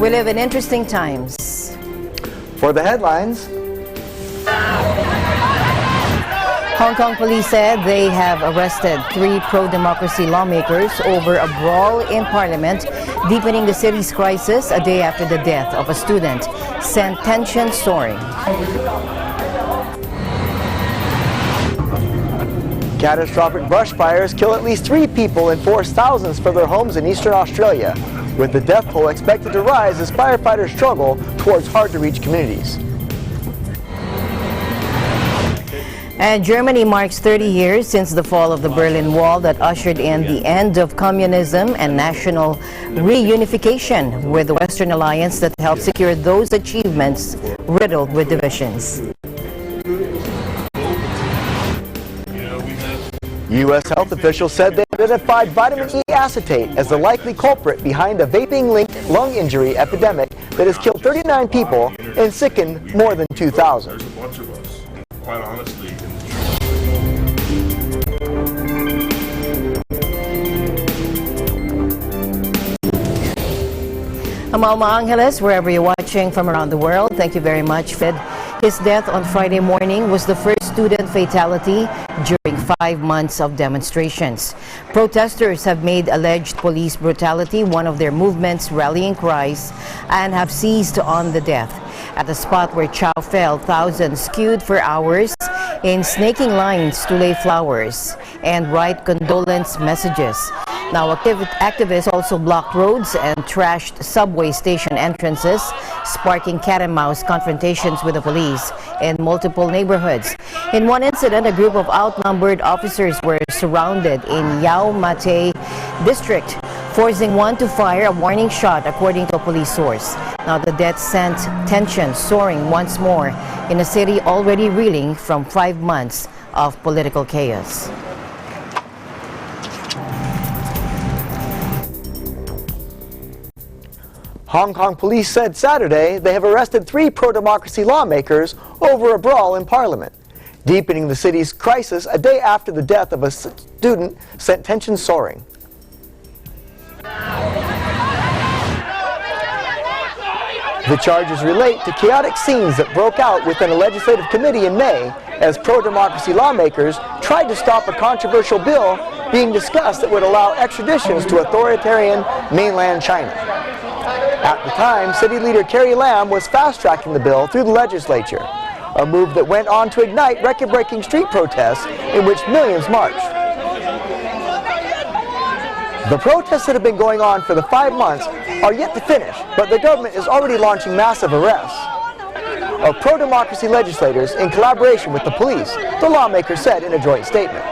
We live in interesting times. For the headlines, Hong Kong police said they have arrested 3 pro-democracy lawmakers over a brawl in parliament, deepening the city's crisis a day after the death of a student, sent tension soaring. catastrophic bushfires kill at least 3 people and force thousands for their homes in eastern Australia, with the death toll expected to rise as firefighters struggle towards hard-to-reach communities. And Germany marks 30 years since the fall of the Berlin Wall that ushered in the end of communism and national reunification, with the Western alliance that helped secure those achievements riddled with divisions. U.S. health officials said they identified vitamin E acetate as the likely culprit behind a vaping-linked lung injury epidemic that has killed 39 people and sickened more than 2,000. There's a bunch of us, quite honestly. I'm Alma Angeles, wherever you're watching from around the world. Thank you very much, Fed. His death on Friday morning was the first student fatality during 5 months of demonstrations. Protesters have made alleged police brutality one of their movement's rallying cries and have seized on the death. At the spot where Chow fell, thousands queued for hours in snaking lines to lay flowers and write condolence messages. Now, activists also blocked roads and trashed subway station entrances, sparking cat-and-mouse confrontations with the police in multiple neighborhoods. In one incident, a group of outnumbered officers were surrounded in Yau Ma Tei district, forcing one to fire a warning shot, according to a police source. Now, the death sent tension soaring once more in a city already reeling from 5 months of political chaos. Hong Kong police said Saturday they have arrested 3 pro-democracy lawmakers over a brawl in parliament, deepening the city's crisis a day after the death of a student sent tension soaring. The charges relate to chaotic scenes that broke out within a legislative committee in May as pro-democracy lawmakers tried to stop a controversial bill being discussed that would allow extraditions to authoritarian mainland China. At the time, City Leader Carrie Lam was fast-tracking the bill through the legislature, a move that went on to ignite record-breaking street protests in which millions marched. The protests that have been going on for the 5 months are yet to finish, but the government is already launching massive arrests of pro-democracy legislators in collaboration with the police, the lawmakers said in a joint statement.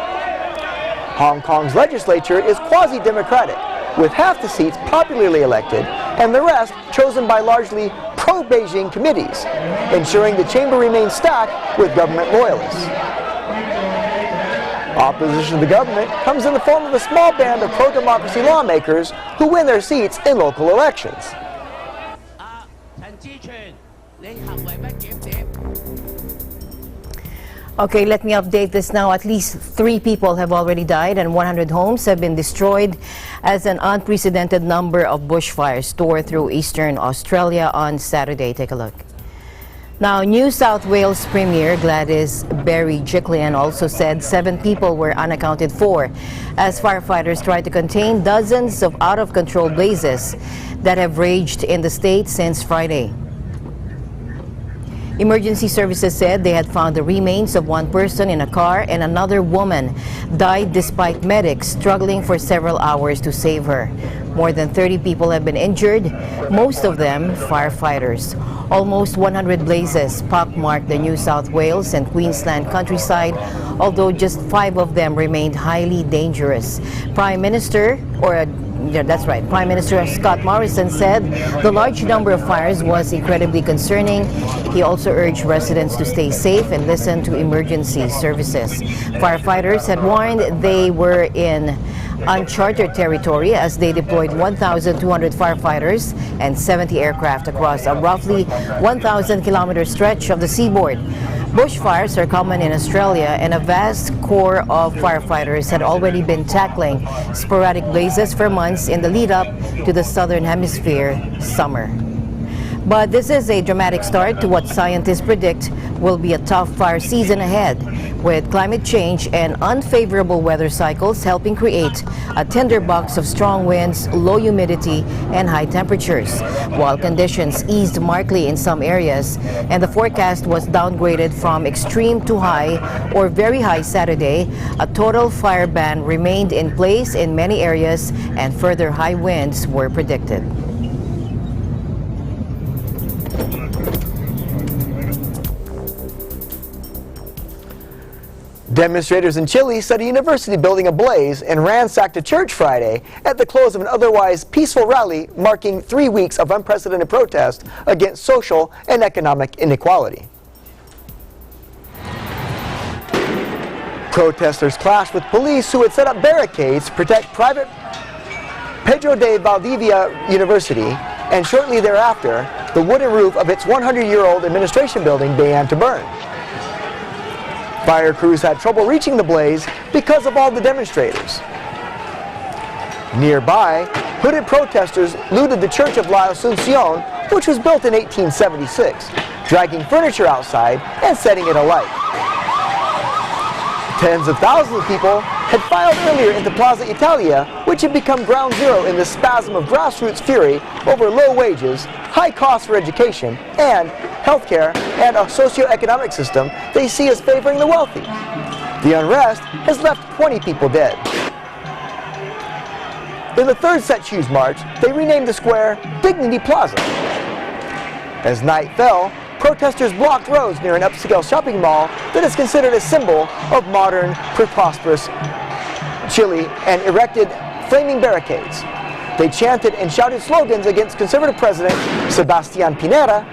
Hong Kong's legislature is quasi-democratic, with half the seats popularly elected and the rest chosen by largely pro-Beijing committees, ensuring the chamber remains stacked with government loyalists. Opposition to the government comes in the form of a small band of pro-democracy lawmakers who win their seats in local elections. Okay, let me update this now. At least 3 people have already died and 100 homes have been destroyed as an unprecedented number of bushfires tore through eastern Australia on Saturday. Take a look. Now, New South Wales Premier Gladys Berejiklian also said 7 people were unaccounted for as firefighters tried to contain dozens of out-of-control blazes that have raged in the state since Friday. Emergency services said they had found the remains of 1 person in a car and another woman died despite medics struggling for several hours to save her. More than 30 people have been injured, most of them firefighters. Almost 100 blazes pockmarked the New South Wales and Queensland countryside, although just 5 of them remained highly dangerous. Prime Minister Scott Morrison said the large number of fires was incredibly concerning. He also urged residents to stay safe and listen to emergency services. Firefighters had warned they were in uncharted territory as they deployed 1,200 firefighters and 70 aircraft across a roughly 1,000-kilometer stretch of the seaboard. Bushfires are common in Australia, and a vast corps of firefighters had already been tackling sporadic blazes for months in the lead-up to the Southern Hemisphere summer. But this is a dramatic start to what scientists predict will be a tough fire season ahead, with climate change and unfavorable weather cycles helping create a tinderbox of strong winds, low humidity, and high temperatures. While conditions eased markedly in some areas, and the forecast was downgraded from extreme to high or very high Saturday, a total fire ban remained in place in many areas, and further high winds were predicted. Demonstrators in Chile set a university building ablaze and ransacked a church Friday at the close of an otherwise peaceful rally marking 3 weeks of unprecedented protest against social and economic inequality. Protesters clashed with police who had set up barricades to protect private Pedro de Valdivia University, and shortly thereafter, the wooden roof of its 100-year-old administration building began to burn. Fire crews had trouble reaching the blaze because of all the demonstrators. Nearby, hooded protesters looted the Church of La Asunción, which was built in 1876, dragging furniture outside and setting it alight. Tens of thousands of people had filed earlier into Plaza Italia, which had become ground zero in the spasm of grassroots fury over low wages, high costs for education, and healthcare, and a socioeconomic system they see as favoring the wealthy. The unrest has left 20 people dead. In the third Set Shoes March, they renamed the square Dignity Plaza. As night fell, protesters blocked roads near an upscale shopping mall that is considered a symbol of modern, prosperous Chile, and erected flaming barricades. They chanted and shouted slogans against conservative President Sebastián Pinera.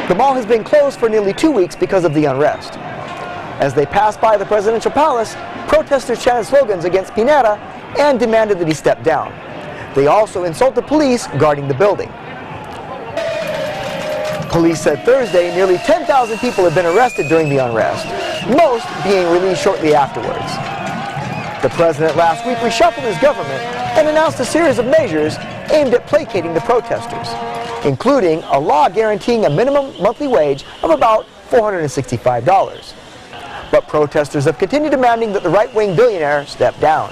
The mall has been closed for nearly 2 weeks because of the unrest. As they passed by the presidential palace, protesters chanted slogans against Pinera and demanded that he step down. They also insulted police guarding the building. Police said Thursday nearly 10,000 people had been arrested during the unrest, most being released shortly afterwards. The president last week reshuffled his government and announced a series of measures aimed at placating the protesters, including a law guaranteeing a minimum monthly wage of about $465. But protesters have continued demanding that the right-wing billionaire step down.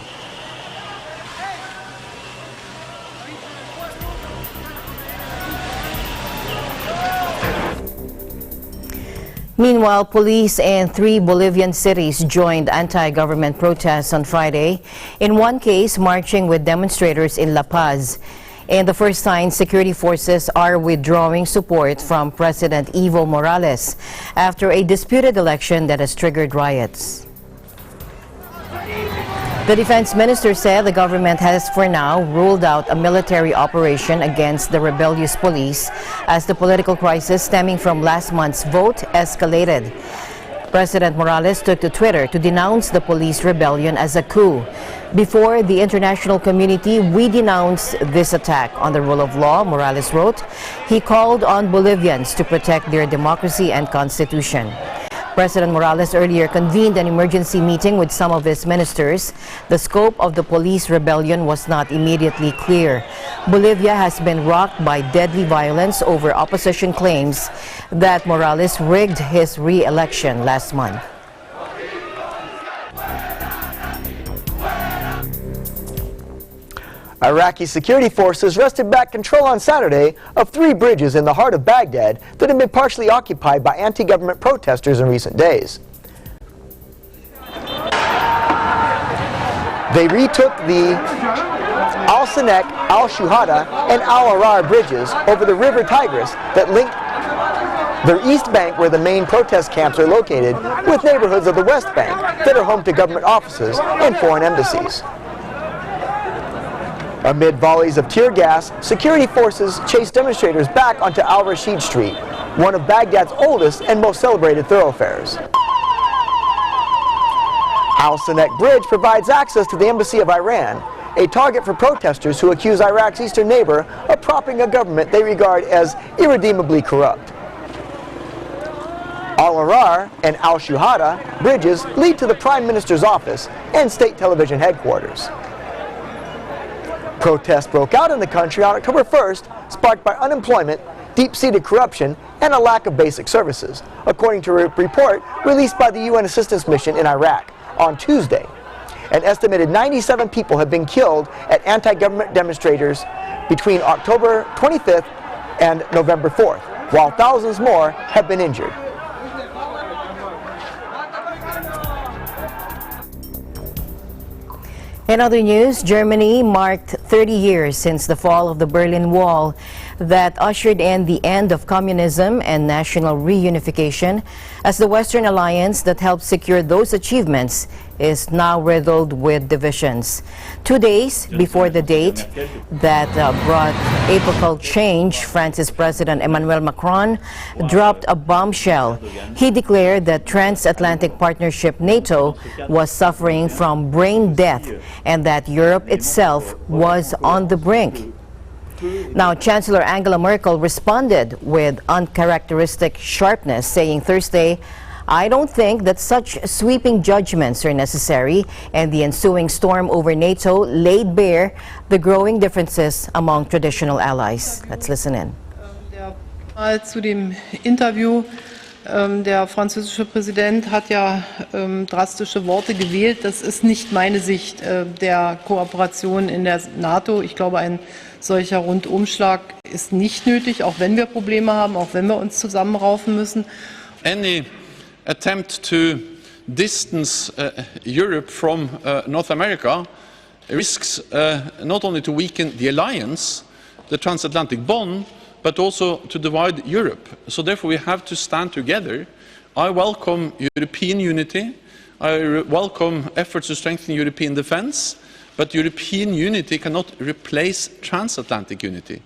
Meanwhile, police in 3 Bolivian cities joined anti-government protests on Friday, in one case marching with demonstrators in La Paz. In the first sign, security forces are withdrawing support from President Evo Morales after a disputed election that has triggered riots. The defense minister said the government has for now ruled out a military operation against the rebellious police as the political crisis stemming from last month's vote escalated. President Morales took to Twitter to denounce the police rebellion as a coup. Before the international community, we denounce this attack on the rule of law, Morales wrote. He called on Bolivians to protect their democracy and constitution. President Morales earlier convened an emergency meeting with some of his ministers. The scope of the police rebellion was not immediately clear. Bolivia has been rocked by deadly violence over opposition claims that Morales rigged his re-election last month. Iraqi security forces wrested back control on Saturday of 3 bridges in the heart of Baghdad that had been partially occupied by anti-government protesters in recent days. They retook the Al-Sanek, Al-Shuhada, and Al-Arar bridges over the river Tigris that link the East Bank, where the main protest camps are located, with neighborhoods of the West Bank that are home to government offices and foreign embassies. Amid volleys of tear gas, security forces chased demonstrators back onto Al-Rashid Street, one of Baghdad's oldest and most celebrated thoroughfares. Al-Sanek Bridge provides access to the embassy of Iran, a target for protesters who accuse Iraq's eastern neighbor of propping a government they regard as irredeemably corrupt. Al-Arar and Al-Shuhada bridges lead to the Prime Minister's office and state television headquarters. Protests broke out in the country on October 1st, sparked by unemployment, deep-seated corruption, and a lack of basic services, according to a report released by the UN Assistance Mission in Iraq on Tuesday. An estimated 97 people have been killed at anti-government demonstrators between October 25th and November 4th, while thousands more have been injured. In other news, Germany marked 30 years since the fall of the Berlin Wall that ushered in the end of communism and national reunification, as the Western alliance that helped secure those achievements is now riddled with divisions. 2 days before the date that brought epochal change, France's President Emmanuel Macron dropped a bombshell. He declared that transatlantic partnership NATO was suffering from brain death and that Europe itself was on the brink. Now, Chancellor Angela Merkel responded with uncharacteristic sharpness, saying Thursday, "I don't think that such sweeping judgments are necessary," and the ensuing storm over NATO laid bare the growing differences among traditional allies. Let's listen in. Zu dem Interview. Der französische Präsident hat ja drastische Worte gewählt. Das ist nicht meine Sicht der Kooperation in der NATO. Ich glaube, ein solcher Rundumschlag ist nicht nötig, auch wenn wir Probleme haben, auch wenn wir uns zusammenraufen müssen. Any attempt to distance Europe from North America risks not only to weaken the alliance, the transatlantic bond, but also to divide Europe. So therefore we have to stand together. I welcome European unity. I welcome efforts to strengthen European defence, but European unity cannot replace transatlantic unity.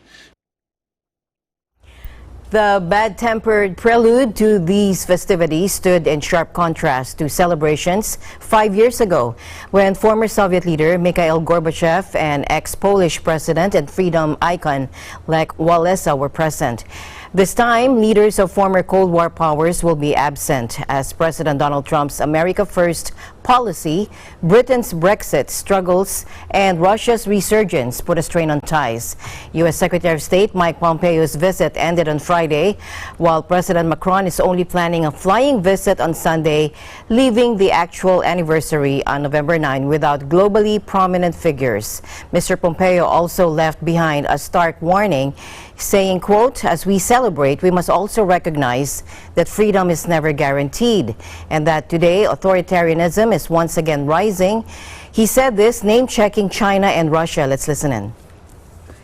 The bad-tempered prelude to these festivities stood in sharp contrast to celebrations 5 years ago, when former Soviet leader Mikhail Gorbachev and ex-Polish president and freedom icon Lech Walesa were present. This time, leaders of former Cold War powers will be absent as President Donald Trump's America First policy, Britain's Brexit struggles, and Russia's resurgence put a strain on ties. U.S. Secretary of State Mike Pompeo's visit ended on Friday, while President Macron is only planning a flying visit on Sunday, leaving the actual anniversary on November 9 without globally prominent figures. Mr. Pompeo also left behind a stark warning, saying, quote, "As we celebrate, we must also recognize that freedom is never guaranteed and that today authoritarianism is once again rising." He said this, name-checking China and Russia. Let's listen in.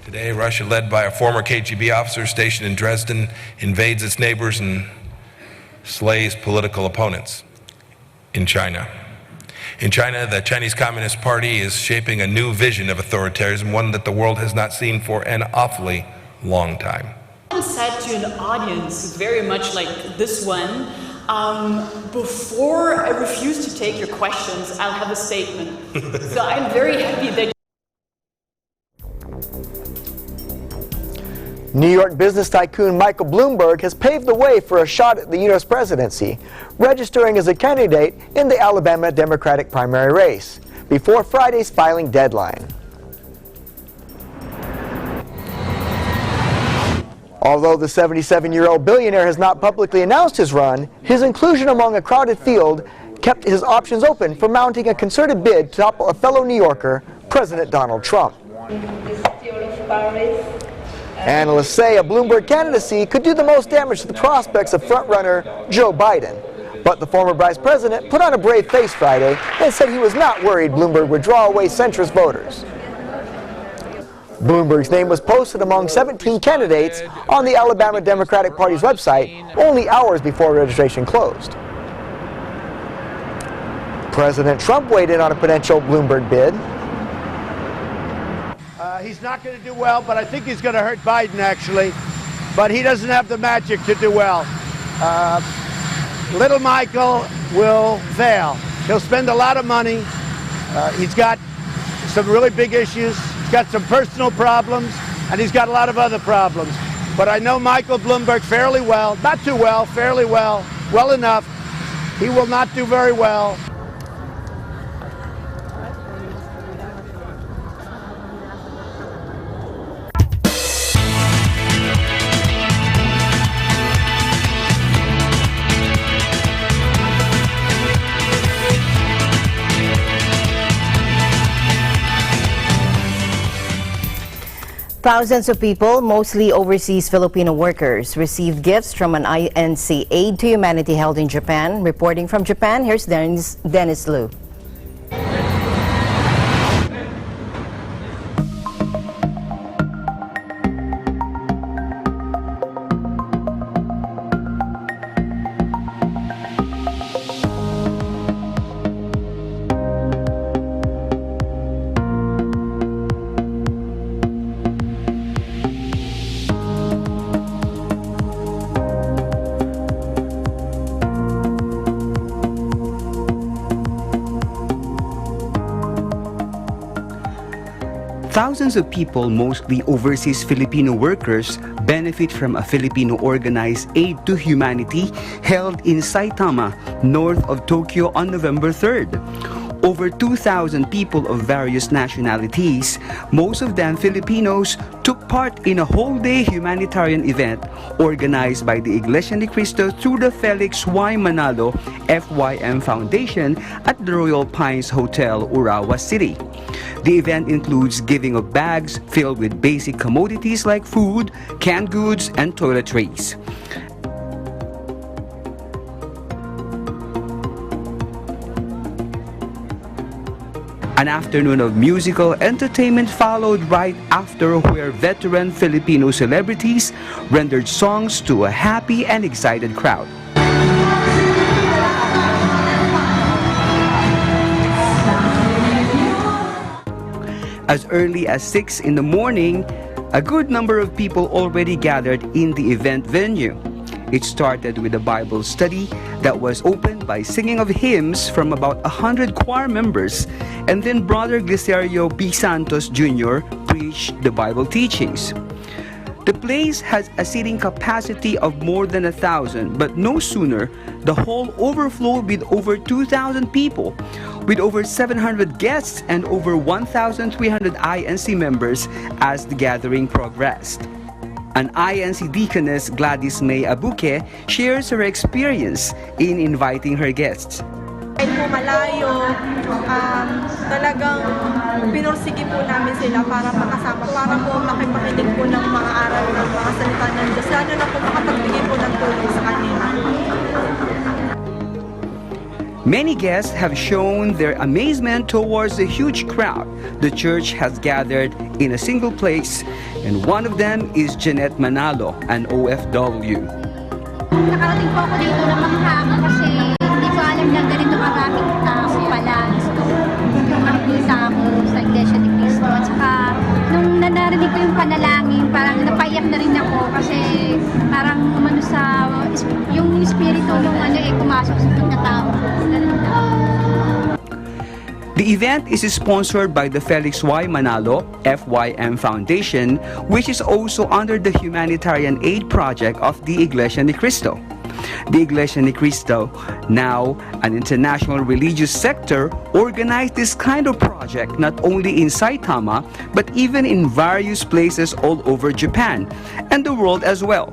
Today, Russia, led by a former KGB officer stationed in Dresden, invades its neighbors and slays political opponents in China. In China, the Chinese Communist Party is shaping a new vision of authoritarianism, one that the world has not seen for an awfully long time. I said to an audience very much like this one, before I refuse to take your questions, I'll have a statement. So I'm very happy that New York business tycoon Michael Bloomberg has paved the way for a shot at the U.S. presidency, registering as a candidate in the Alabama Democratic primary race before Friday's filing deadline. Although the 77-year-old billionaire has not publicly announced his run, his inclusion among a crowded field kept his options open for mounting a concerted bid to topple a fellow New Yorker, President Donald Trump. Analysts say a Bloomberg candidacy could do the most damage to the prospects of frontrunner Joe Biden. But the former vice president put on a brave face Friday and said he was not worried Bloomberg would draw away centrist voters. Bloomberg's name was posted among 17 candidates on the Alabama Democratic Party's website only hours before registration closed. President Trump weighed in on a potential Bloomberg bid. He's not going to do well, but I think he's going to hurt Biden, actually. But he doesn't have the magic to do well. Little Michael will fail. He'll spend a lot of money. He's got some really big issues. He's got some personal problems, and he's got a lot of other problems. But I know Michael Bloomberg fairly well, not too well, fairly well, well enough. He will not do very well. Thousands of people, mostly overseas Filipino workers, received gifts from an INC Aid to Humanity held in Japan. Reporting from Japan, here's Dennis Liu. Thousands of people, mostly overseas Filipino workers, benefit from a Filipino-organized Aid to Humanity held in Saitama, north of Tokyo on November 3rd. Over 2,000 people of various nationalities, most of them Filipinos, took part in a whole-day humanitarian event organized by the Iglesia ni Cristo through the Felix Y. Manalo FYM Foundation at the Royal Pines Hotel, Urawa City. The event includes giving of bags filled with basic commodities like food, canned goods, and toiletries. An afternoon of musical entertainment followed right after, where veteran Filipino celebrities rendered songs to a happy and excited crowd. As early as 6 in the morning, a good number of people already gathered in the event venue. It started with a Bible study that was opened by singing of hymns from about 100 choir members, and then Brother Glicerio B. Santos Jr. preached the Bible teachings. The place has a seating capacity of more than 1,000, but no sooner the hall overflowed with over 2,000 people, with over 700 guests and over 1,300 INC members as the gathering progressed. An INC deaconess, Gladys May Abuque, shares her experience in inviting her guests. Kahit po malayo, talagang pinursige po namin sila para makasama, para po makipakinig po ng mga aral ng mga salita ng Diyos. Lalo na po makapagbigay po ng tulong sa kanila. Many guests have shown their amazement towards the huge crowd the church has gathered in a single place, and one of them is Jeanette Manalo, an OFW. Nakarating po ako dito na maghapon kasi hindi ko alam na ganito maraming tao pala. Yung nakikita ko sa Iglesia ni Cristo. At saka nung narinig ko yung panalangin, parang napaiyak na rin ako kasi parang umano sa yung espiritu nung pumasok sa pagkatao. The event is sponsored by the Felix Y. Manalo FYM Foundation, which is also under the Humanitarian Aid Project of the Iglesia ni Cristo. The Iglesia ni Cristo, now an international religious sector, organized this kind of project not only in Saitama, but even in various places all over Japan and the world as well.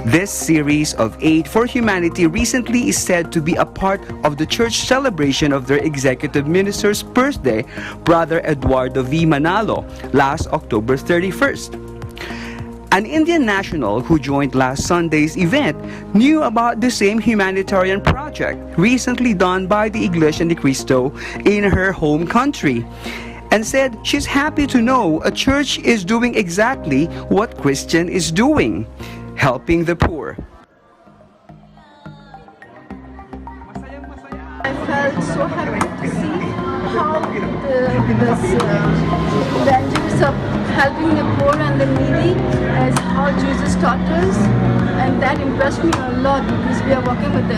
This series of Aid for Humanity recently is said to be a part of the church celebration of their executive minister's birthday, Brother Eduardo V. Manalo, last October 31st. An Indian national who joined last Sunday's event knew about the same humanitarian project recently done by the Iglesia ni Cristo in her home country, and said she's happy to know a church is doing exactly what Christian is doing, helping the poor. I felt so happy to see how this evangelist of helping the poor and the needy as how Jesus taught us, and that impressed me a lot because we are walking with the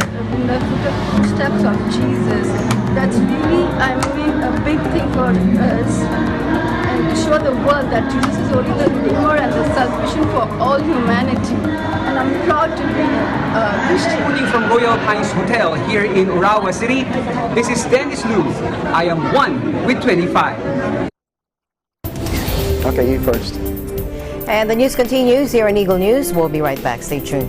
footsteps of Jesus. That's really, I mean, a big thing for us, and to show the world that Jesus is only the Redeemer and the salvation for all humanity. And I'm proud to be Reporting from Royal Pines Hotel here in Urawa City, this is Dennis Liu. I am 1 with 25. Okay, you first. And the news continues here on Eagle News. We'll be right back. Stay tuned.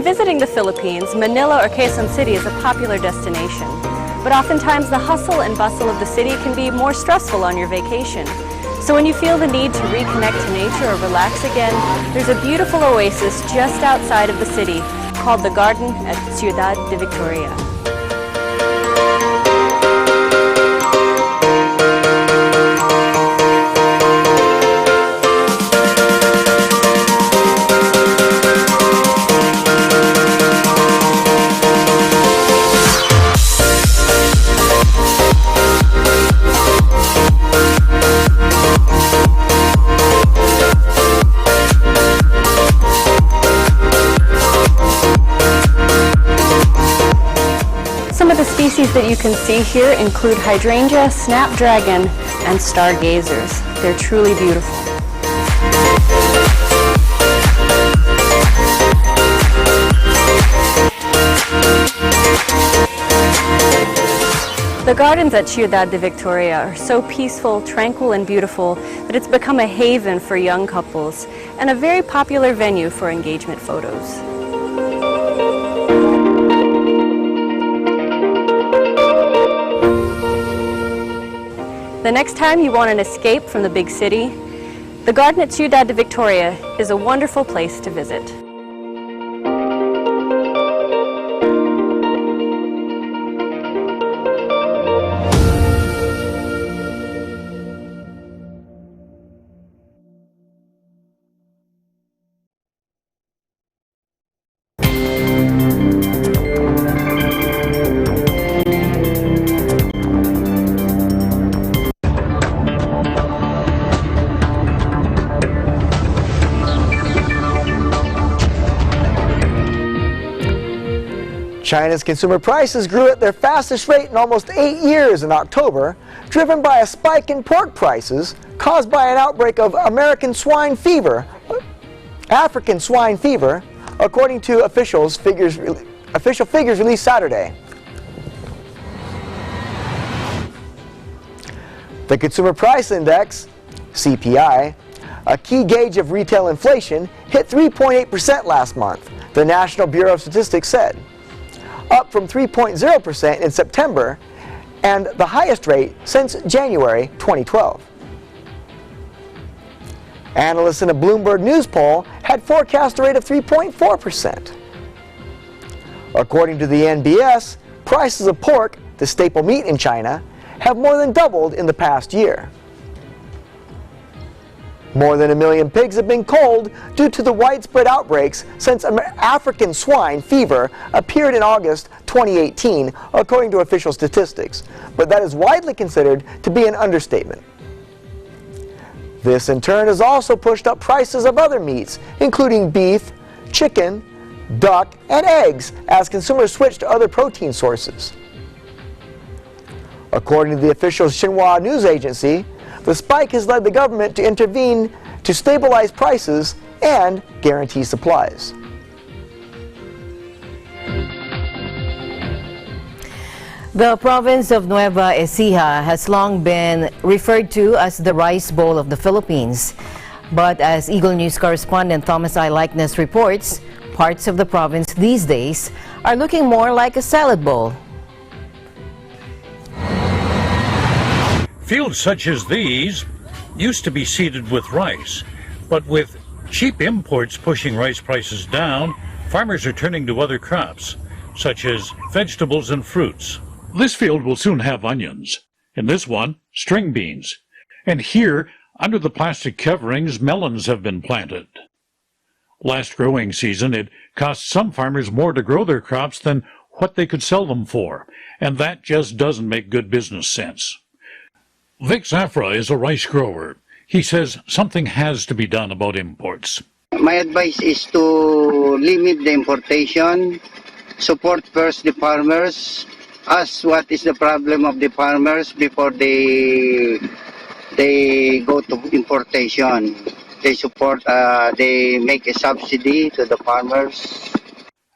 visiting the Philippines, Manila or Quezon City is a popular destination. But oftentimes the hustle and bustle of the city can be more stressful on your vacation. So when you feel the need to reconnect to nature or relax again, there's a beautiful oasis just outside of the city called the Garden at Ciudad de Victoria. Species that you can see here include hydrangea, snapdragon, and stargazers. They're truly beautiful. The gardens at Ciudad de Victoria are so peaceful, tranquil, and beautiful that it's become a haven for young couples and a very popular venue for engagement photos. The next time you want an escape from the big city, the garden at Ciudad de Victoria is a wonderful place to visit. China's consumer prices grew at their fastest rate in almost 8 years in October, driven by a spike in pork prices caused by an outbreak of African swine fever, according to official figures released Saturday. The Consumer Price Index, CPI, a key gauge of retail inflation, hit 3.8% last month, the National Bureau of Statistics said, up from 3.0% in September and the highest rate since January 2012. Analysts in a Bloomberg News poll had forecast a rate of 3.4%. According to the NBS, prices of pork, the staple meat in China, have more than doubled in the past year. More than 1 million pigs have been culled due to the widespread outbreaks since African swine fever appeared in August 2018, according to official statistics. But that is widely considered to be an understatement. This in turn has also pushed up prices of other meats, including beef, chicken, duck, and eggs, as consumers switch to other protein sources. According to the official Xinhua news agency, the spike has led the government to intervene to stabilize prices and guarantee supplies. The province of Nueva Ecija has long been referred to as the Rice Bowl of the Philippines. But as Eagle News correspondent Thomas I. Likeness reports, parts of the province these days are looking more like a salad bowl. Fields such as these used to be seeded with rice, but with cheap imports pushing rice prices down, farmers are turning to other crops, such as vegetables and fruits. This field will soon have onions. In this one, string beans. And here, under the plastic coverings, melons have been planted. Last growing season, it cost some farmers more to grow their crops than what they could sell them for, and that just doesn't make good business sense. Vic Zafra is a rice grower. He says something has to be done about imports. My advice is to limit the importation, support first the farmers, ask what is the problem of the farmers before they go to importation. They make a subsidy to the farmers.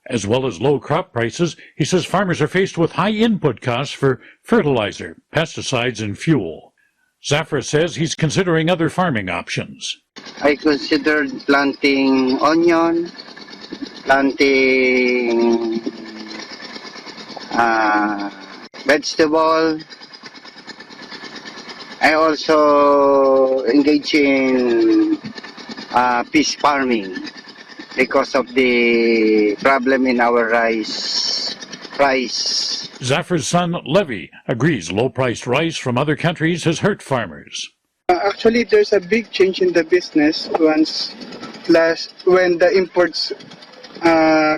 As well as low crop prices, he says farmers are faced with high input costs for fertilizer, pesticides, and fuel. Zafra says he's considering other farming options. I considered planting onion, planting vegetable. I also engage in fish farming because of the problem in our rice price. Zafar's son, Levy, agrees low-priced rice from other countries has hurt farmers. Actually, there's a big change in the business when the imports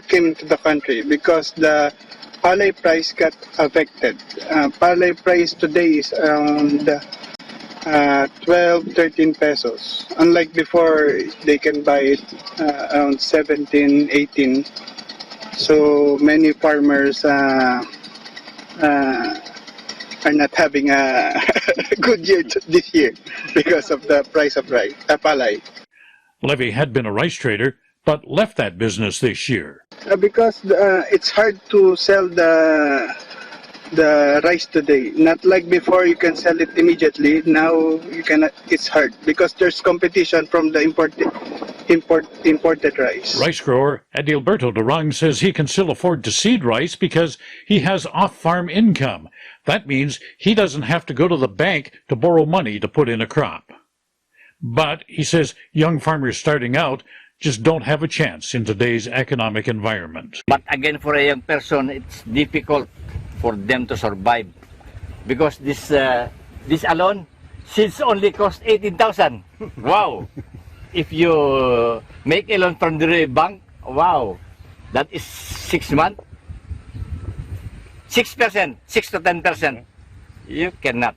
came to the country because the palay price got affected. Palay price today is around 12, 13 pesos. Unlike before, they can buy it around 17, 18. So many farmers are not having a good year this year because of the price of rice, palay. Levy had been a rice trader, but left that business this year. Because it's hard to sell the rice today. Not like before, you can sell it immediately. Now you cannot. It's hard because there's competition from the imported rice. Rice grower Adilberto Durang says he can still afford to seed rice because he has off-farm income. That means he doesn't have to go to the bank to borrow money to put in a crop. But, he says, young farmers starting out just don't have a chance in today's economic environment. But again, for a young person, it's difficult for them to survive because this alone, seeds only cost 18,000. Wow! If you make a loan from the bank, wow, that is 6 months. 6%, 6 to 10%. You cannot.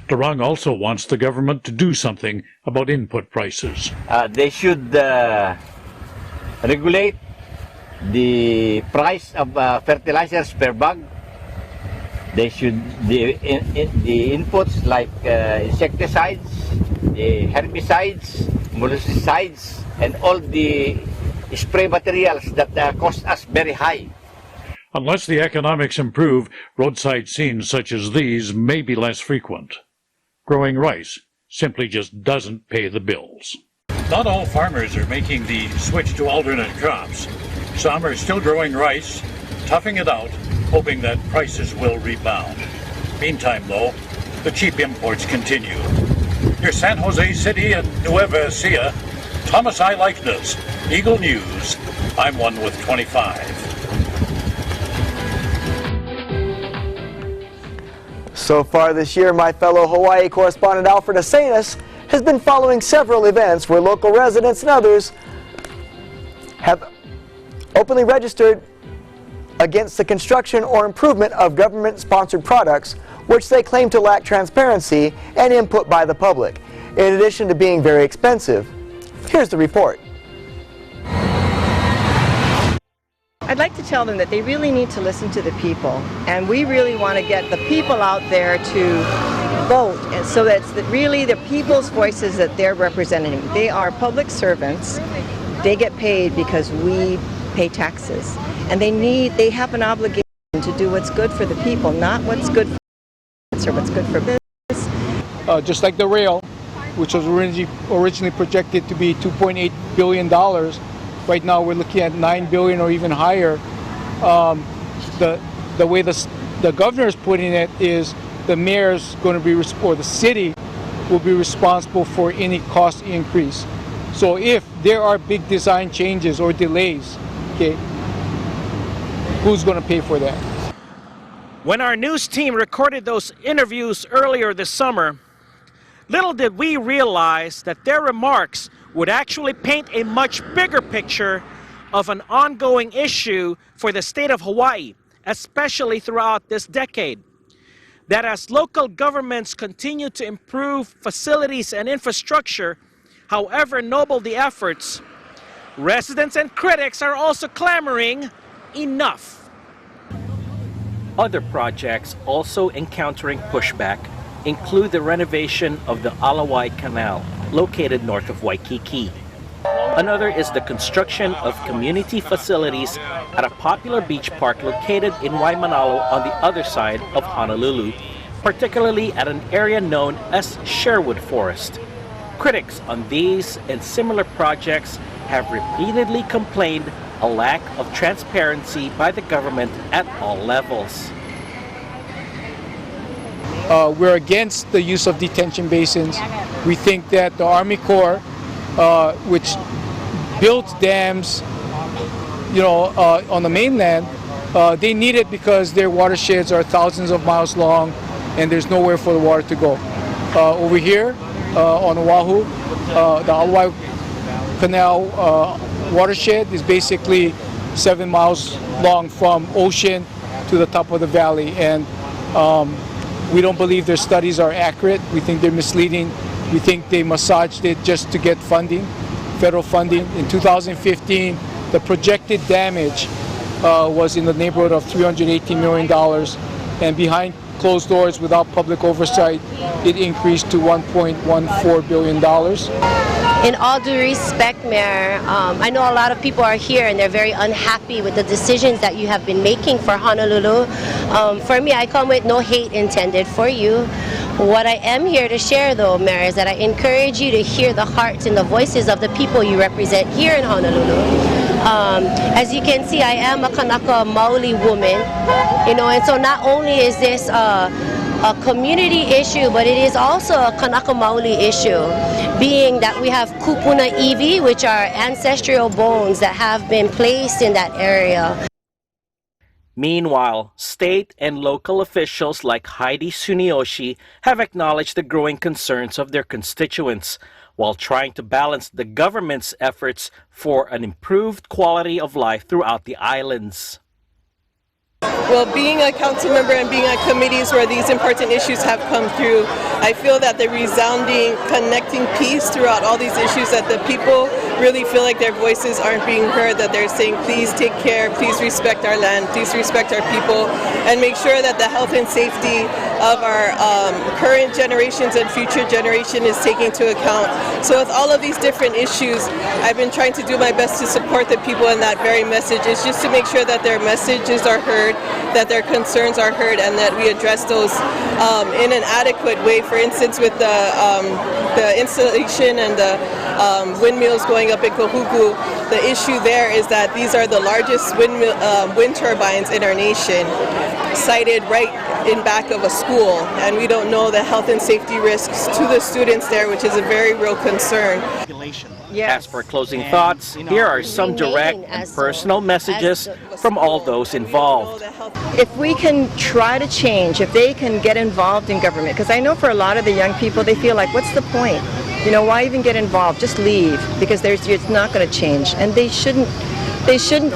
Durang also wants the government to do something about input prices. They should regulate the price of fertilizers per bag. They should the inputs like insecticides, the herbicides, molluscicides, and all the spray materials that cost us very high. Unless the economics improve, roadside scenes such as these may be less frequent. Growing rice simply just doesn't pay the bills. Not all farmers are making the switch to alternate crops. Some are still growing rice, toughing it out, hoping that prices will rebound. Meantime, though, the cheap imports continue. Near San Jose City and Nueva Ecija, Thomas I. Likeness, Eagle News. I'm 1 with 25. So far this year, my fellow Hawaii correspondent Alfred Asenas has been following several events where local residents and others have openly registered against the construction or improvement of government-sponsored products, which they claim to lack transparency and input by the public, in addition to being very expensive. Here's the report. I'd like to tell them that they really need to listen to the people, and we really want to get the people out there to vote, and so that it's really the people's voices that they're representing. They are public servants. They get paid because we pay taxes, and they have an obligation to do what's good for the people, not what's good for business or what's good for business. Just like the rail, which was originally projected to be $2.8 billion. Right now we're looking at $9 billion or even higher. The way the governor is putting it is the mayor's going to be, or the city will be responsible for any cost increase. So if there are big design changes or delays, okay, who's going to pay for that? When our news team recorded those interviews earlier this summer, little did we realize that their remarks would actually paint a much bigger picture of an ongoing issue for the state of Hawaii, especially throughout this decade. That as local governments continue to improve facilities and infrastructure, however noble the efforts, residents and critics are also clamoring, enough. Other projects also encountering pushback include the renovation of the Alawai Canal, located north of Waikiki. Another is the construction of community facilities at a popular beach park located in Waimanalo on the other side of Honolulu, particularly at an area known as Sherwood Forest. Critics on these and similar projects have repeatedly complained a lack of transparency by the government at all levels. We're against the use of detention basins. We think that the Army Corps, which built dams, on the mainland, they need it because their watersheds are thousands of miles long, and there's nowhere for the water to go. Over here on Oahu, the Alawai Canal watershed is basically 7 miles long from ocean to the top of the valley, and we don't believe their studies are accurate. We think they're misleading. We think they massaged it just to get funding, federal funding. In 2015, the projected damage was in the neighborhood of $318 million, and behind closed doors without public oversight, it increased to $1.14 billion. In all due respect, Mayor, I know a lot of people are here and they're very unhappy with the decisions that you have been making for Honolulu. For me, I come with no hate intended for you. What I am here to share, though, Mayor, is that I encourage you to hear the hearts and the voices of the people you represent here in Honolulu. As you can see, I am a Kanaka Maoli woman, and so not only is this a community issue, but it is also a Kanaka Maoli issue, being that we have kupuna iwi, which are ancestral bones that have been placed in that area. Meanwhile, state and local officials like Heidi Sunioshi have acknowledged the growing concerns of their constituents, while trying to balance the government's efforts for an improved quality of life throughout the islands. Well, being a council member and being on committees where these important issues have come through, I feel that the resounding, connecting piece throughout all these issues, that the people really feel like their voices aren't being heard, that they're saying, please take care, please respect our land, please respect our people, and make sure that the health and safety of our current generations and future generation is taken into account. So with all of these different issues, I've been trying to do my best to support the people in that very message. It's just to make sure that their messages are heard, that their concerns are heard, and that we address those in an adequate way. For instance, with the installation and the windmills going up in Kohuku, the issue there is that these are the largest wind turbines in our nation, sited right in back of a school, and we don't know the health and safety risks to the students there, which is a very real concern. As for closing thoughts, here are some direct and personal messages from all those involved. If we can try to change, if they can get involved in government, because I know for a lot of the young people, they feel like, what's the point? Why even get involved? Just leave, because it's not going to change. And they shouldn't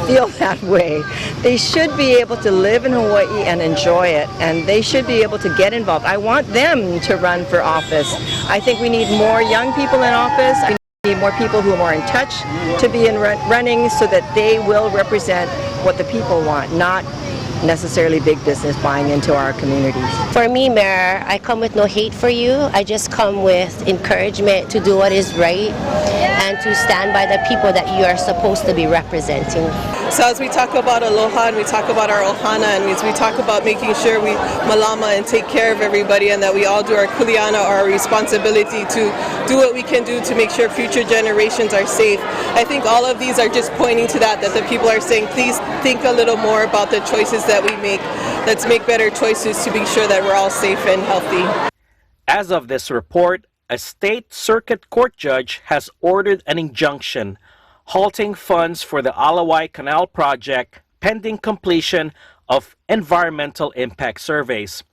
feel that way. They should be able to live in Hawaii and enjoy it, and they should be able to get involved. I want them to run for office. I think we need more young people in office. We need more people who are more in touch to be in running, so that they will represent what the people want, not necessarily big business buying into our communities. For me, Mayor, I come with no hate for you. I just come with encouragement to do what is right and to stand by the people that you are supposed to be representing. So as we talk about aloha and we talk about our ohana, and as we talk about making sure we malama and take care of everybody, and that we all do our kuleana, our responsibility to do what we can do to make sure future generations are safe. I think all of these are just pointing to that the people are saying, please think a little more about the choices that we make. Let's make better choices to be sure that we're all safe and healthy. As of this report, a state circuit court judge has ordered an injunction halting funds for the Alawai Canal project pending completion of environmental impact surveys.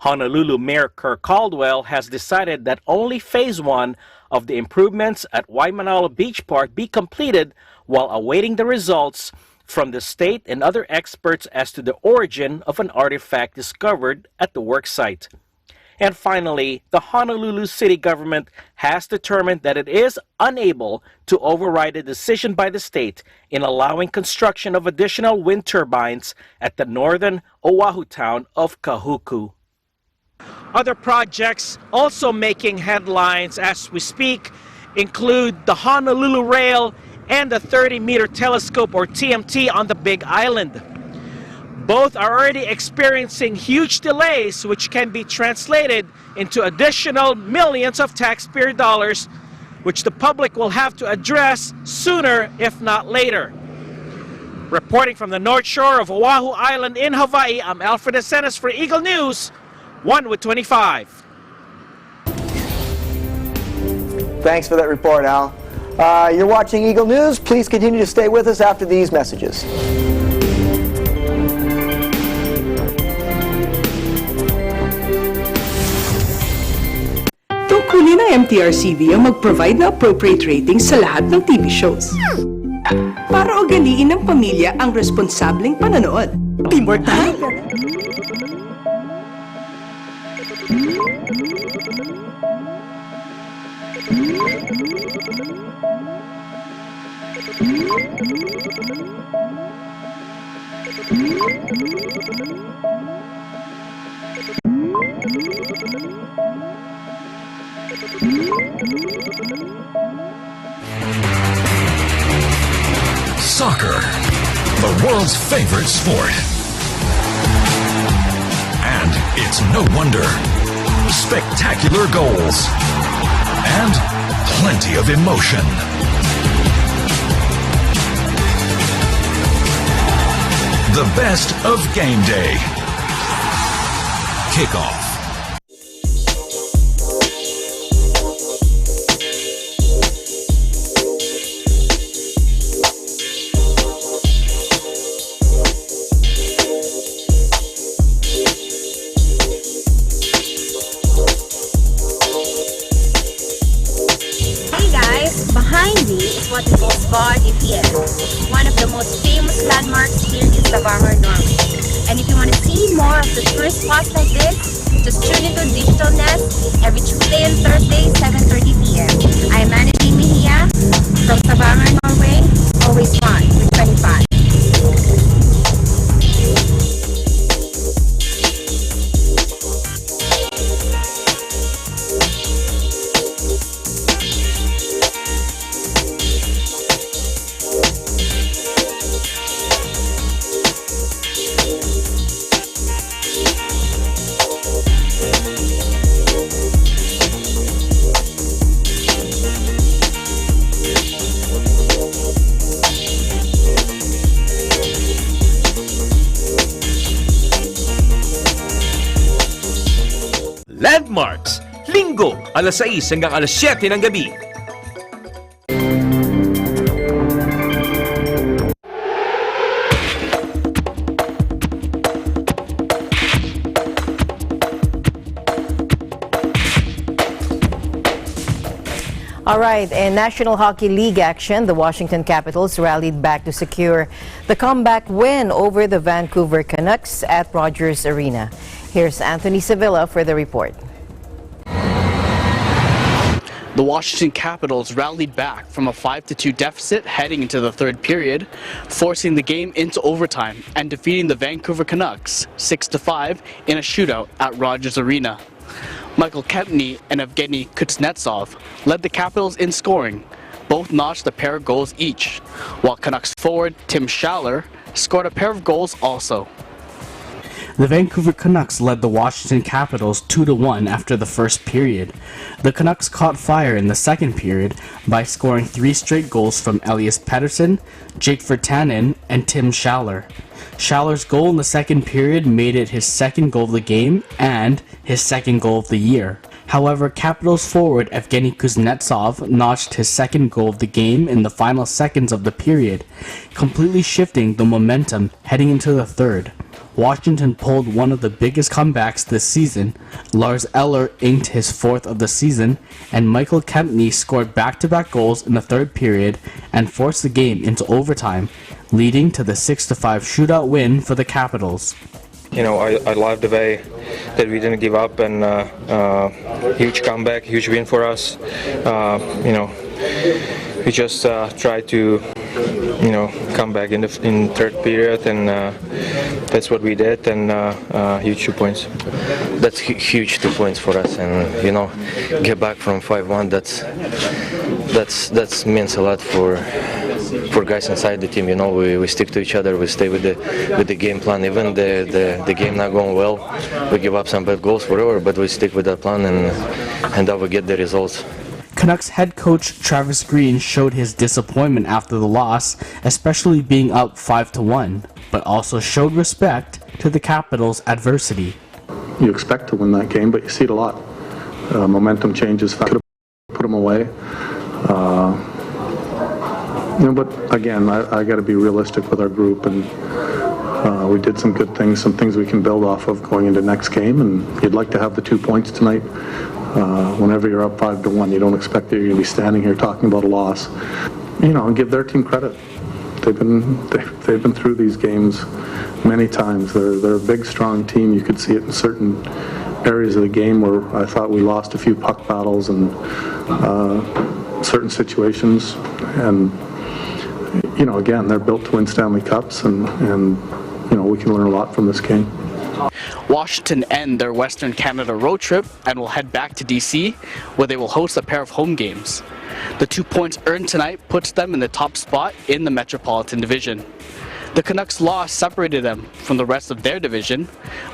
Honolulu Mayor Kirk Caldwell has decided that only Phase 1 of the improvements at Waimanalo Beach Park be completed while awaiting the results from the state and other experts as to the origin of an artifact discovered at the work site. And finally, the Honolulu city government has determined that it is unable to override a decision by the state in allowing construction of additional wind turbines at the northern Oahu town of Kahuku. Other projects also making headlines as we speak include the Honolulu Rail and the 30-meter telescope, or TMT, on the Big Island. Both are already experiencing huge delays, which can be translated into additional millions of taxpayer dollars, which the public will have to address sooner, if not later. Reporting from the North Shore of Oahu Island in Hawaii, I'm Alfred Acenas for Eagle News, 1 with 25. Thanks for that report, Al. You're watching Eagle News. Please continue to stay with us after these messages. Tungkulin ng MTRCB ang mag-provide na appropriate ratings sa lahat ng TV shows. Para ugaliin ng pamilya ang responsableng panonood. Importante! Soccer, the world's favorite sport. And it's no wonder. Spectacular goals. And plenty of emotion. The best of game day. Kickoff. What we call Indiafest, one of the most famous landmarks here in Stavanger, Norway. And if you want to see more of the tourist spots like this, just tune into Digital Nest every Tuesday and Thursday, 7:30 p.m. I am Annie Mejia from Stavanger, Norway. Always fun with 25. Landmarks, Linggo, alas 6 hanggang alas 7 ng gabi. All right, in National Hockey League action, the Washington Capitals rallied back to secure the comeback win over the Vancouver Canucks at Rogers Arena. Here's Anthony Sevilla for the report. The Washington Capitals rallied back from a 5-2 deficit heading into the third period, forcing the game into overtime and defeating the Vancouver Canucks 6-5 in a shootout at Rogers Arena. Michael Kempny and Evgeny Kuznetsov led the Capitals in scoring. Both notched a pair of goals each, while Canucks forward Tim Schaller scored a pair of goals also. The Vancouver Canucks led the Washington Capitals 2-1 after the first period. The Canucks caught fire in the second period by scoring 3 straight goals from Elias Pettersson, Jake Virtanen, and Tim Schaller. Schaller's goal in the second period made it his second goal of the game and his second goal of the year. However, Capitals forward Evgeny Kuznetsov notched his second goal of the game in the final seconds of the period, completely shifting the momentum heading into the third. Washington pulled one of the biggest comebacks this season. Lars Eller inked his 4th of the season, and Michael Kempny scored back-to-back goals in the third period and forced the game into overtime, leading to the 6-5 shootout win for the Capitals. You know, I love the way that we didn't give up, and huge comeback, huge win for us. You know, we just tried to, you know, come back in third period, and that's what we did, and huge 2 points. That's huge 2 points for us, and you know, get back from 5-1. That means a lot for guys inside the team. You know, we stick to each other. We stay with the game plan. Even the game not going well, we give up some bad goals, whatever, but we stick with that plan, and that we get the results. Canucks head coach Travis Green showed his disappointment after the loss, especially being up 5-1, but also showed respect to the Capitals' adversity. You expect to win that game, but you see it a lot. Momentum changes, could have put them away. But again, I got to be realistic with our group, and we did some good things, some things we can build off of going into next game, and you'd like to have the 2 points tonight. Whenever you're up 5-1, you don't expect that you're going to be standing here talking about a loss. And give their team credit. They've been through these games many times. They're a big, strong team. You could see it in certain areas of the game where I thought we lost a few puck battles and certain situations. And again, they're built to win Stanley Cups, and we can learn a lot from this game. Washington end their Western Canada road trip and will head back to DC, where they will host a pair of home games. The 2 points earned tonight puts them in the top spot in the Metropolitan Division. The Canucks' loss separated them from the rest of their division,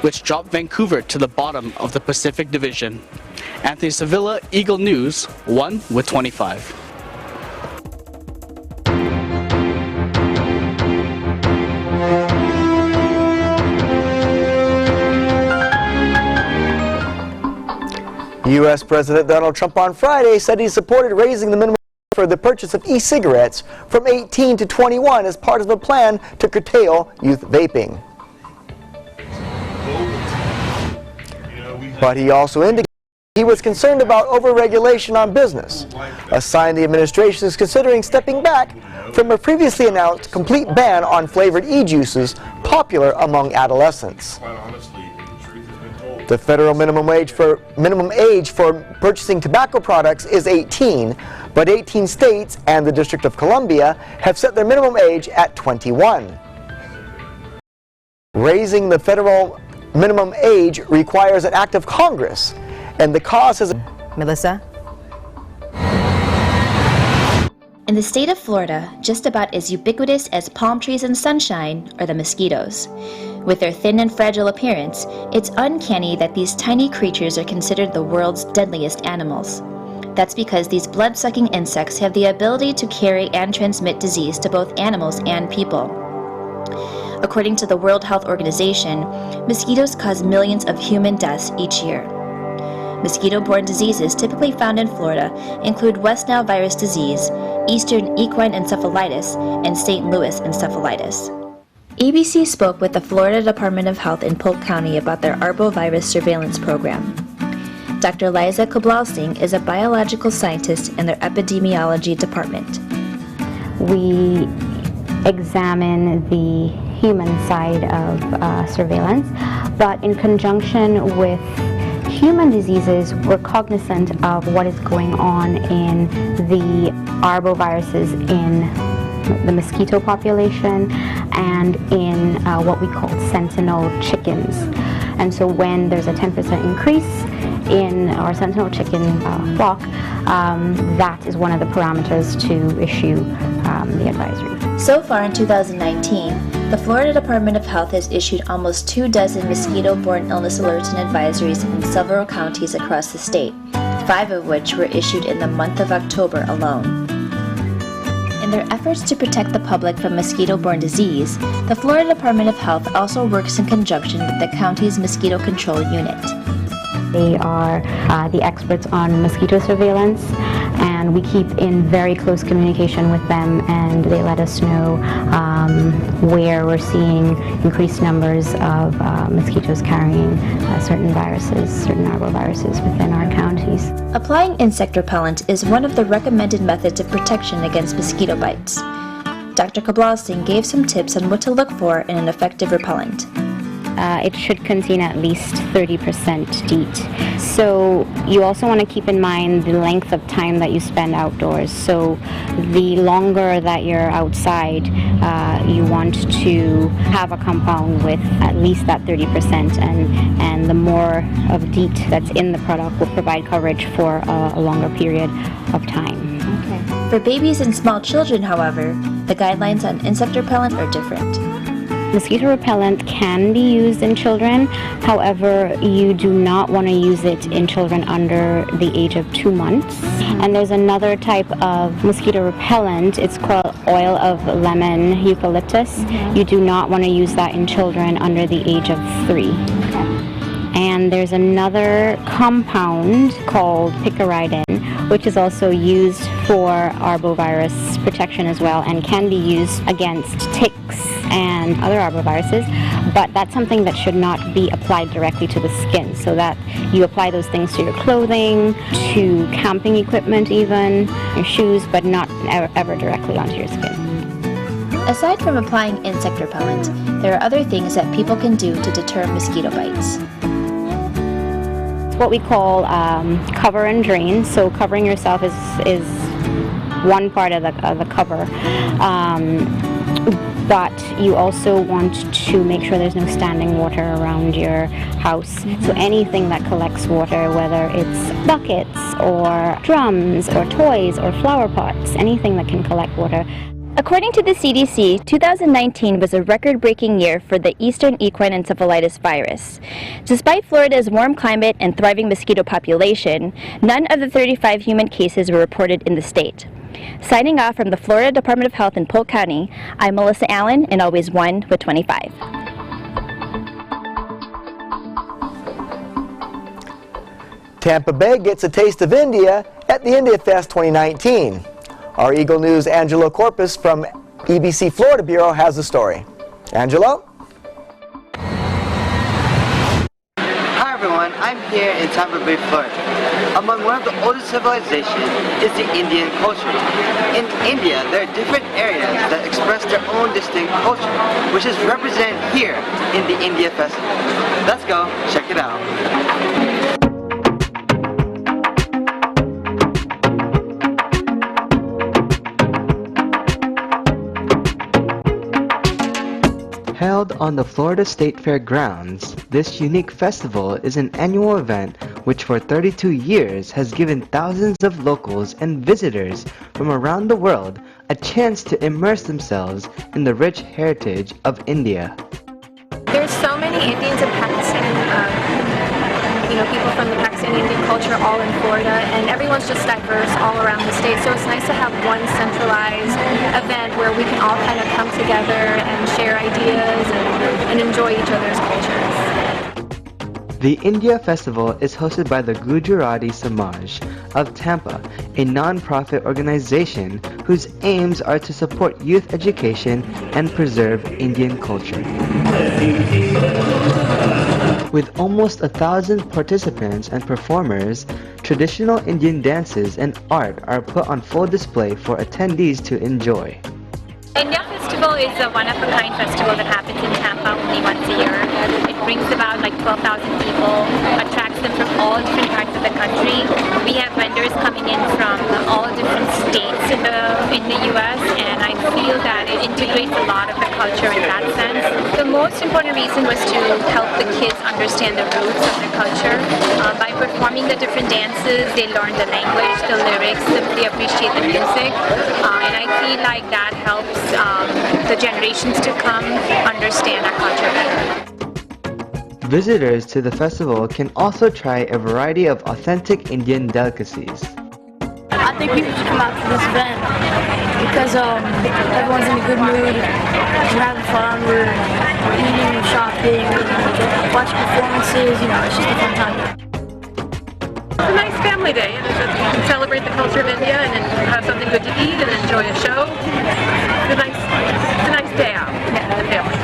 which dropped Vancouver to the bottom of the Pacific Division. Anthony Sevilla, Eagle News, 1 with 25. U.S. President Donald Trump on Friday said he supported raising the minimum age for the purchase of e-cigarettes from 18 to 21 as part of a plan to curtail youth vaping. But he also indicated he was concerned about over-regulation on business, a sign the administration is considering stepping back from a previously announced complete ban on flavored e-juices popular among adolescents. The federal minimum age for purchasing tobacco products is 18, but 18 states and the District of Columbia have set their minimum age at 21. Raising the federal minimum age requires an act of Congress, and the cause has... Melissa? In the state of Florida, just about as ubiquitous as palm trees and sunshine are the mosquitoes. With their thin and fragile appearance, it's uncanny that these tiny creatures are considered the world's deadliest animals. That's because these blood-sucking insects have the ability to carry and transmit disease to both animals and people. According to the World Health Organization, mosquitoes cause millions of human deaths each year. Mosquito-borne diseases typically found in Florida include West Nile virus disease, Eastern equine encephalitis, and St. Louis encephalitis. ABC spoke with the Florida Department of Health in Polk County about their arbovirus surveillance program. Dr. Liza Koblausing is a biological scientist in their epidemiology department. We examine the human side of surveillance, but in conjunction with human diseases, we're cognizant of what is going on in the arboviruses in the mosquito population and in what we call sentinel chickens. And so when there's a 10% increase in our sentinel chicken flock, that is one of the parameters to issue the advisory. So far in 2019, the Florida Department of Health has issued almost 24 mosquito-borne illness alerts and advisories in several counties across the state, 5 of which were issued in the month of October alone. In their efforts to protect the public from mosquito-borne disease, the Florida Department of Health also works in conjunction with the county's mosquito control unit. They are the experts on mosquito surveillance, and we keep in very close communication with them, and they let us know where we're seeing increased numbers of mosquitoes carrying certain viruses, certain arboviruses within our counties. Applying insect repellent is one of the recommended methods of protection against mosquito bites. Dr. Koblausing gave some tips on what to look for in an effective repellent. It should contain at least 30% DEET. So you also want to keep in mind the length of time that you spend outdoors. So the longer that you're outside, you want to have a compound with at least that 30%, and the more of DEET that's in the product will provide coverage for a longer period of time. Okay. For babies and small children, however, the guidelines on insect repellent are different. Mosquito repellent can be used in children, however, you do not want to use it in children under the age of 2 months. And there's another type of mosquito repellent, it's called oil of lemon eucalyptus. You do not want to use that in children under the age of 3. And there's another compound called picaridin, which is also used for arbovirus protection as well and can be used against ticks and other arboviruses, but that's something that should not be applied directly to the skin, so that you apply those things to your clothing, to camping equipment even, your shoes, but not ever directly onto your skin. Aside from applying insect repellent, there are other things that people can do to deter mosquito bites. What we call cover and drain. So covering yourself is one part of the cover, but you also want to make sure there's no standing water around your house. So anything that collects water, whether it's buckets or drums or toys or flower pots, anything that can collect water. According to the CDC, 2019 was a record-breaking year for the eastern equine encephalitis virus. Despite Florida's warm climate and thriving mosquito population, none of the 35 human cases were reported in the state. Signing off from the Florida Department of Health in Polk County, I'm Melissa Allen, and always 1 with 25. Tampa Bay gets a taste of India at the Indiafest 2019. Our Eagle News' Angelo Corpus from EBC Florida Bureau has the story. Angelo? Hi everyone, I'm here in Tampa Bay, Florida. Among one of the oldest civilizations is the Indian culture. In India, there are different areas that express their own distinct culture, which is represented here in the India Festival. Let's go check it out. Held on the Florida State Fair grounds, this unique festival is an annual event which for 32 years has given thousands of locals and visitors from around the world a chance to immerse themselves in the rich heritage of India. There's so many Indians in Pakistan, people from the Pakistani Indian culture all in Florida, and everyone's just diverse all around the state, so it's nice to have one centralized event where we can all kind of come together and share ideas and enjoy each other's cultures. The India Festival is hosted by the Gujarati Samaj of Tampa, a non-profit organization whose aims are to support youth education and preserve Indian culture. With almost 1,000 participants and performers, traditional Indian dances and art are put on full display for attendees to enjoy. India Festival is a one-of-a-kind festival that happens in Tampa only once a year. It brings about like 12,000 people, attracts them from all different parts of the country. We have vendors coming in from all different states in the U.S. and I feel that it integrates a lot of the culture in that sense. The most important reason was to help the kids understand the roots of their culture. By performing the different dances, they learn the language, the lyrics, simply appreciate the music, and I feel like that helps the generations to come understand our culture better. Visitors to the festival can also try a variety of authentic Indian delicacies. I think people should come out to this event because everyone's in a good mood, we're having fun, we're eating, shopping, watching performances, it's just a fun time. It's a nice family day, and you can celebrate the culture of India and then have something good to eat and enjoy a show. It's a nice day out with the family.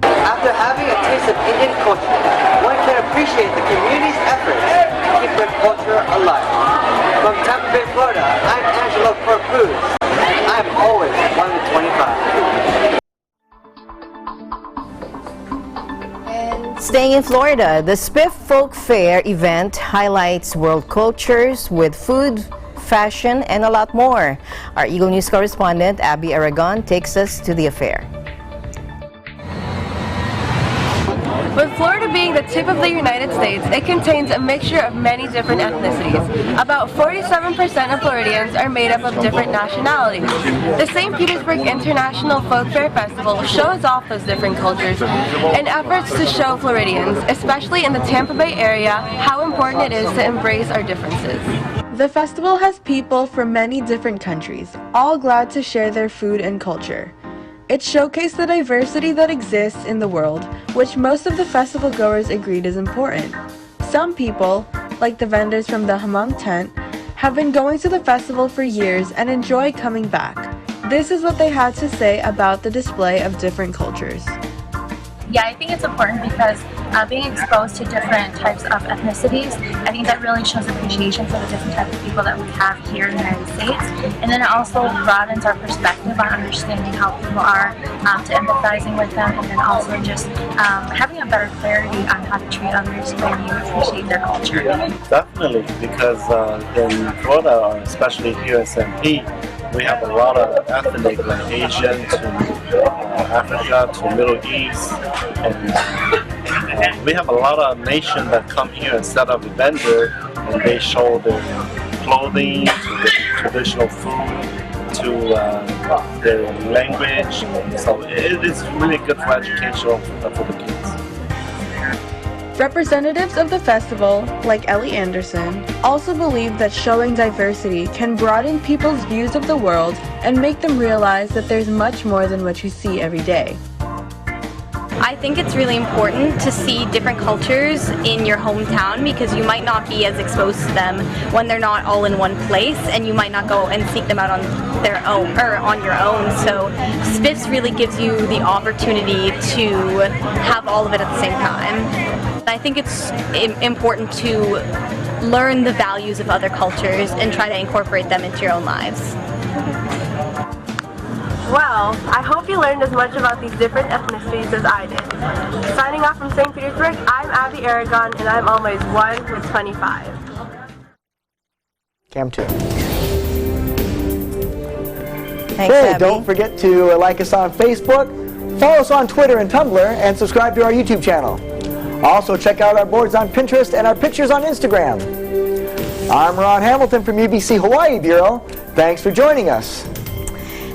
After having a taste of Indian culture, one can appreciate the community's efforts to keep their culture alive. From Tampa Bay, Florida, I'm Angelo Corpus, and I'm always 1 to 25. Staying in Florida, the Spiff Folk Fair event highlights world cultures with food, fashion, and a lot more. Our Eagle News correspondent, Abby Aragon, takes us to the affair. With Florida being the tip of the United States, it contains a mixture of many different ethnicities. About 47% of Floridians are made up of different nationalities. The St. Petersburg International Folk Fair Festival shows off those different cultures in efforts to show Floridians, especially in the Tampa Bay area, how important it is to embrace our differences. The festival has people from many different countries, all glad to share their food and culture. It showcased the diversity that exists in the world, which most of the festival goers agreed is important. Some people, like the vendors from the Hamam tent, have been going to the festival for years and enjoy coming back. This is what they had to say about the display of different cultures. Yeah, I think it's important because being exposed to different types of ethnicities, I think that really shows appreciation for the different types of people that we have here in the United States. And then it also broadens our perspective on understanding how people are, to empathizing with them, and then also just having a better clarity on how to treat others when you appreciate their culture. Definitely, because in Florida, especially here in SMP, we have a lot of ethnic, like Asian to Africa to Middle East, and we have a lot of nations that come here and set up a vendor, and they show their clothing, to their traditional food, to their language. So it is really good for education for the kids. Representatives of the festival, like Ellie Anderson, also believe that showing diversity can broaden people's views of the world and make them realize that there's much more than what you see every day. I think it's really important to see different cultures in your hometown because you might not be as exposed to them when they're not all in one place, and you might not go and seek them out on their own or on your own. So SPIFS really gives you the opportunity to have all of it at the same time. I think it's important to learn the values of other cultures and try to incorporate them into your own lives. Well, I hope you learned as much about these different ethnicities as I did. Signing off from St. Petersburg, I'm Abby Aragon, and I'm always 1 with 25. Cam 2. Thanks, hey, Abby. don't forget to like us on Facebook, follow us on Twitter and Tumblr, and subscribe to our YouTube channel. Also, check out our boards on Pinterest and our pictures on Instagram. I'm Ron Hamilton from UBC Hawaii Bureau. Thanks for joining us.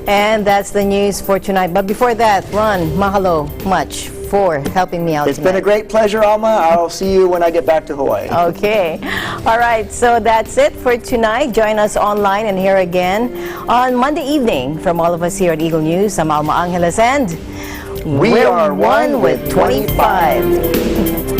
And that's the news for tonight. But before that, Ron, mahalo much for helping me out It's tonight. been a great pleasure, Alma. I'll see you when I get back to Hawaii. Okay. All right. So that's it for tonight. Join us online and here again on Monday evening. From all of us here at Eagle News, I'm Alma Angeles, and we are 1 with 25.